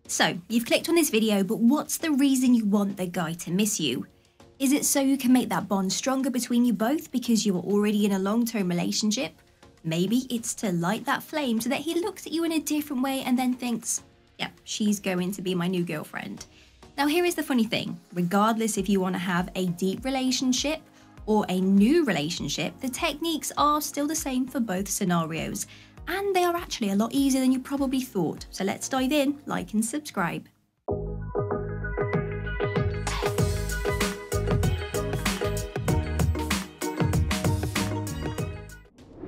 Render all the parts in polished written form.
So, you've clicked on this video, but what's the reason you want the guy to miss you? Is it so you can make that bond stronger between you both because you are already in a long-term relationship? Maybe it's to light that flame so that he looks at you in a different way and then thinks, yep, she's going to be my new girlfriend. Now here is the funny thing, regardless if you want to have a deep relationship or a new relationship, the techniques are still the same for both scenarios. And they are actually a lot easier than you probably thought. So let's dive in, like and subscribe.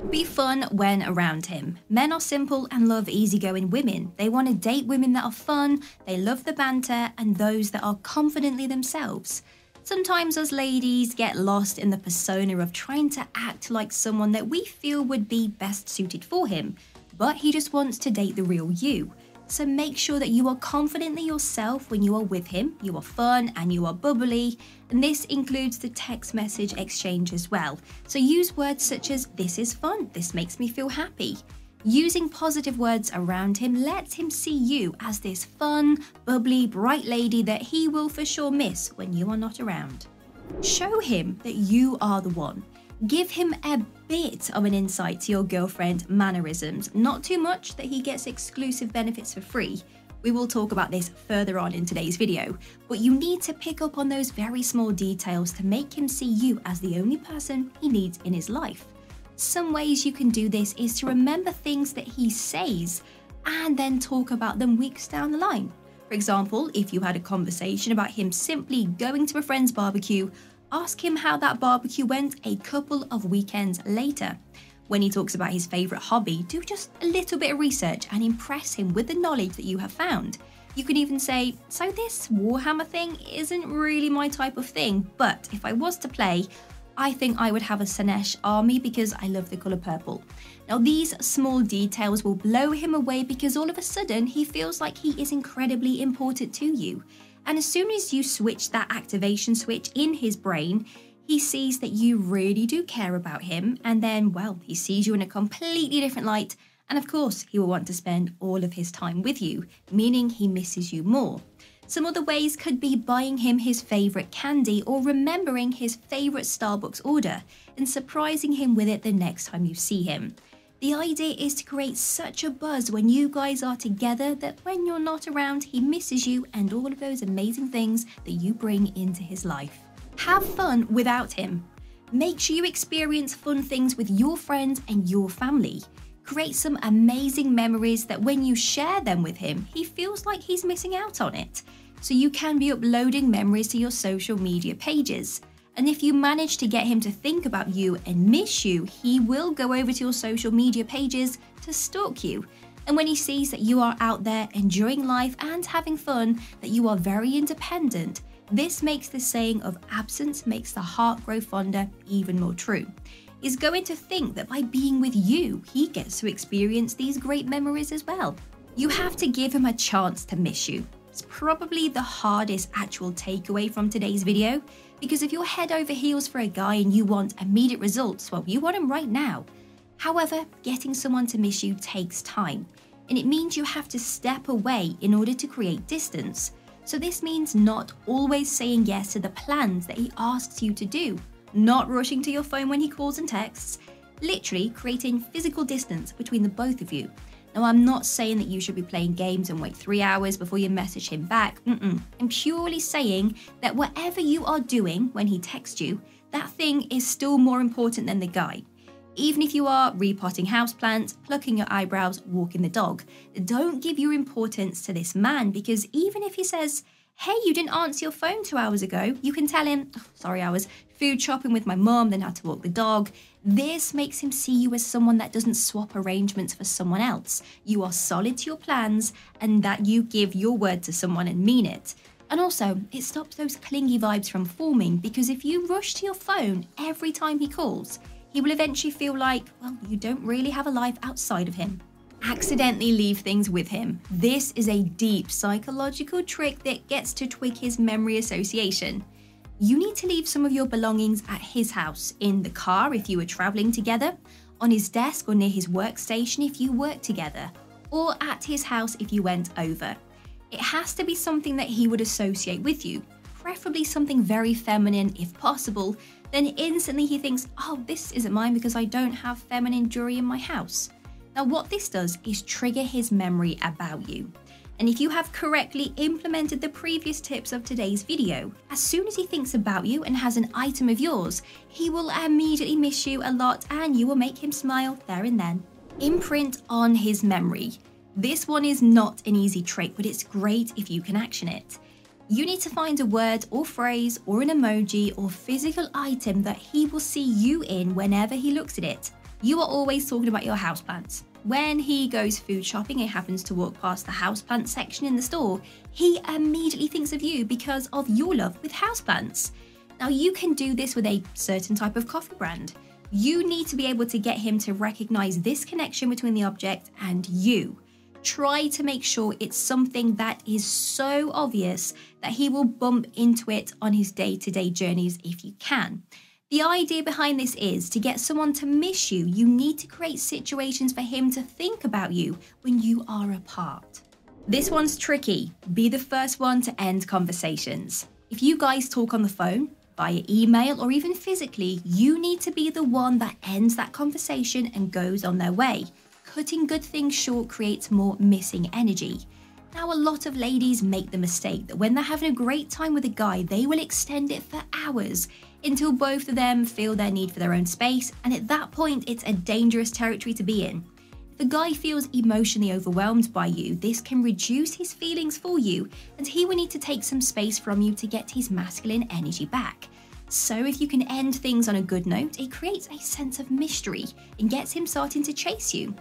Be fun when around him. Men are simple and love easygoing women. They want to date women that are fun, they love the banter, and those that are confidently themselves. Sometimes us ladies get lost in the persona of trying to act like someone that we feel would be best suited for him, but he just wants to date the real you. So make sure that you are confidently yourself when you are with him, you are fun and you are bubbly, and this includes the text message exchange as well. So use words such as, this is fun, this makes me feel happy. Using positive words around him lets him see you as this fun, bubbly, bright lady that he will for sure miss when you are not around. Show him that you are the one. Give him a bit of an insight to your girlfriend mannerisms, not too much that he gets exclusive benefits for free. We will talk about this further on in today's video, but you need to pick up on those very small details to make him see you as the only person he needs in his life. Some ways you can do this is to remember things that he says and then talk about them weeks down the line. For example, if you had a conversation about him simply going to a friend's barbecue, ask him how that barbecue went a couple of weekends later. When he talks about his favourite hobby, do just a little bit of research and impress him with the knowledge that you have found. You can even say, so this Warhammer thing isn't really my type of thing, but if I was to play, I think I would have a Slanesh army because I love the colour purple. Now these small details will blow him away because all of a sudden he feels like he is incredibly important to you. And as soon as you switch that activation switch in his brain, he sees that you really do care about him, and then, well, he sees you in a completely different light, and of course he will want to spend all of his time with you, meaning he misses you more. Some other ways could be buying him his favourite candy or remembering his favourite Starbucks order and surprising him with it the next time you see him. The idea is to create such a buzz when you guys are together that when you're not around, he misses you and all of those amazing things that you bring into his life. Have fun without him. Make sure you experience fun things with your friends and your family. Create some amazing memories that when you share them with him, he feels like he's missing out on it. So you can be uploading memories to your social media pages. And if you manage to get him to think about you and miss you, he will go over to your social media pages to stalk you. And when he sees that you are out there enjoying life and having fun, that you are very independent, this makes the saying of absence makes the heart grow fonder even more true. He's going to think that by being with you, he gets to experience these great memories as well. You have to give him a chance to miss you. It's probably the hardest actual takeaway from today's video, because if you're head over heels for a guy and you want immediate results, well, you want them right now. However, getting someone to miss you takes time, and it means you have to step away in order to create distance. So this means not always saying yes to the plans that he asks you to do, not rushing to your phone when he calls and texts, literally creating physical distance between the both of you. Now, I'm not saying that you should be playing games and wait 3 hours before you message him back. I'm purely saying that whatever you are doing when he texts you, that thing is still more important than the guy. Even if you are repotting houseplants, plucking your eyebrows, walking the dog, don't give your importance to this man, because even if he says, hey, you didn't answer your phone 2 hours ago, you can tell him, oh, sorry, I was food shopping with my mum, then had to walk the dog. This makes him see you as someone that doesn't swap arrangements for someone else. You are solid to your plans and that you give your word to someone and mean it. And also, it stops those clingy vibes from forming, because if you rush to your phone every time he calls, he will eventually feel like, well, you don't really have a life outside of him. Accidentally leave things with him. This is a deep psychological trick that gets to tweak his memory association. You need to leave some of your belongings at his house, in the car if you were traveling together, on his desk or near his workstation if you work together, or at his house if you went over. It has to be something that he would associate with you, preferably something very feminine if possible. Then instantly he thinks, oh, this isn't mine because I don't have feminine jewelry in my house. Now what this does is trigger his memory about you. And if you have correctly implemented the previous tips of today's video, as soon as he thinks about you and has an item of yours, he will immediately miss you a lot and you will make him smile there and then. Imprint on his memory. This one is not an easy trick, but it's great if you can action it. You need to find a word or phrase or an emoji or physical item that he will see you in whenever he looks at it. You are always talking about your houseplants. When he goes food shopping and happens to walk past the houseplant section in the store, he immediately thinks of you because of your love with houseplants. Now you can do this with a certain type of coffee brand. You need to be able to get him to recognize this connection between the object and you. Try to make sure it's something that is so obvious that he will bump into it on his day-to-day journeys if you can. The idea behind this is to get someone to miss you, you need to create situations for him to think about you when you are apart. This one's tricky. Be the first one to end conversations. If you guys talk on the phone, via email, or even physically, you need to be the one that ends that conversation and goes on their way. Cutting good things short creates more missing energy. Now, a lot of ladies make the mistake that when they're having a great time with a guy, they will extend it for hours until both of them feel their need for their own space, and at that point, it's a dangerous territory to be in. If the guy feels emotionally overwhelmed by you, this can reduce his feelings for you, and he will need to take some space from you to get his masculine energy back. So if you can end things on a good note, it creates a sense of mystery and gets him starting to chase you.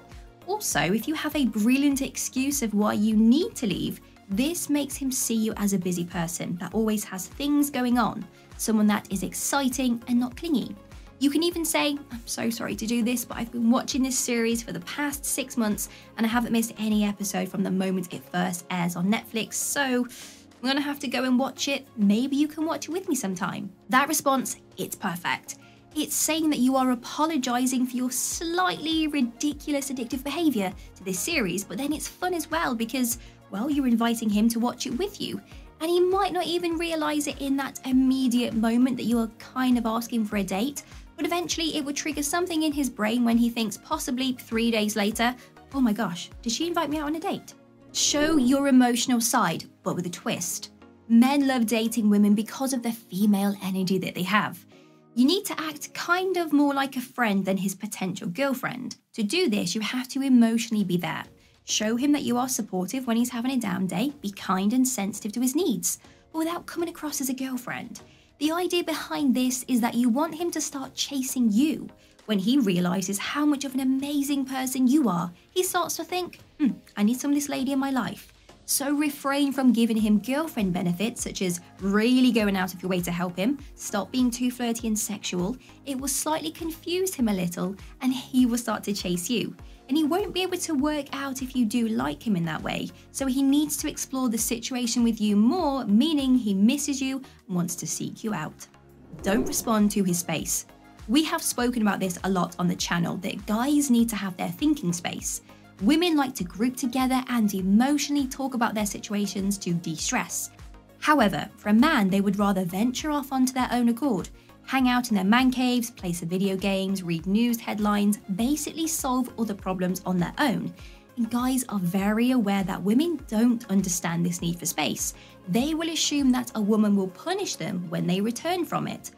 Also, if you have a brilliant excuse of why you need to leave, this makes him see you as a busy person that always has things going on, someone that is exciting and not clingy. You can even say, I'm so sorry to do this, but I've been watching this series for the past 6 months and I haven't missed any episode from the moment it first airs on Netflix, so I'm gonna have to go and watch it. Maybe you can watch it with me sometime. That response, it's perfect. It's saying that you are apologizing for your slightly ridiculous addictive behavior to this series, but then it's fun as well because, well, you're inviting him to watch it with you. And he might not even realize it in that immediate moment that you are kind of asking for a date, but eventually it would trigger something in his brain when he thinks possibly 3 days later, oh my gosh, did she invite me out on a date? Show your emotional side, but with a twist. Men love dating women because of the female energy that they have. You need to act kind of more like a friend than his potential girlfriend. To do this, you have to emotionally be there. Show him that you are supportive when he's having a down day, be kind and sensitive to his needs, but without coming across as a girlfriend. The idea behind this is that you want him to start chasing you. When he realizes how much of an amazing person you are, he starts to think, I need some of this lady in my life. So refrain from giving him girlfriend benefits, such as really going out of your way to help him. Stop being too flirty and sexual. It will slightly confuse him a little and he will start to chase you. And he won't be able to work out if you do like him in that way. So he needs to explore the situation with you more, meaning he misses you and wants to seek you out. Don't respond to his space. We have spoken about this a lot on the channel, that guys need to have their thinking space. Women like to group together and emotionally talk about their situations to de-stress. However, for a man, they would rather venture off onto their own accord, hang out in their man caves, play some video games, read news headlines, basically solve other problems on their own. And guys are very aware that women don't understand this need for space. They will assume that a woman will punish them when they return from it.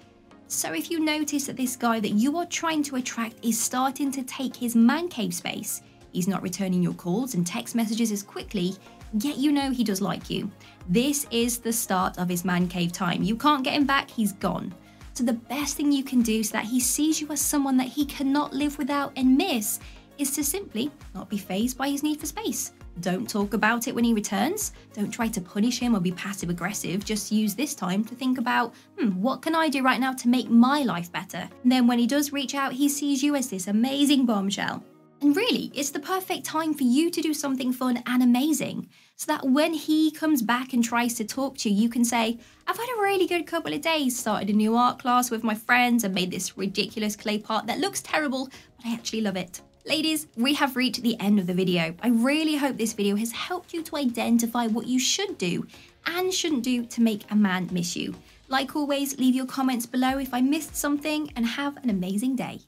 So if you notice that this guy that you are trying to attract is starting to take his man cave space, he's not returning your calls and text messages as quickly, yet you know he does like you. This is the start of his man cave time. You can't get him back, he's gone. So the best thing you can do so that he sees you as someone that he cannot live without and miss is to simply not be fazed by his need for space. Don't talk about it when he returns. Don't try to punish him or be passive aggressive. Just use this time to think about, what can I do right now to make my life better? And then when he does reach out, he sees you as this amazing bombshell. And really, it's the perfect time for you to do something fun and amazing, so that when he comes back and tries to talk to you, you can say, I've had a really good couple of days, started a new art class with my friends and made this ridiculous clay pot that looks terrible, but I actually love it. Ladies, we have reached the end of the video. I really hope this video has helped you to identify what you should do and shouldn't do to make a man miss you. Like always, leave your comments below if I missed something, and have an amazing day.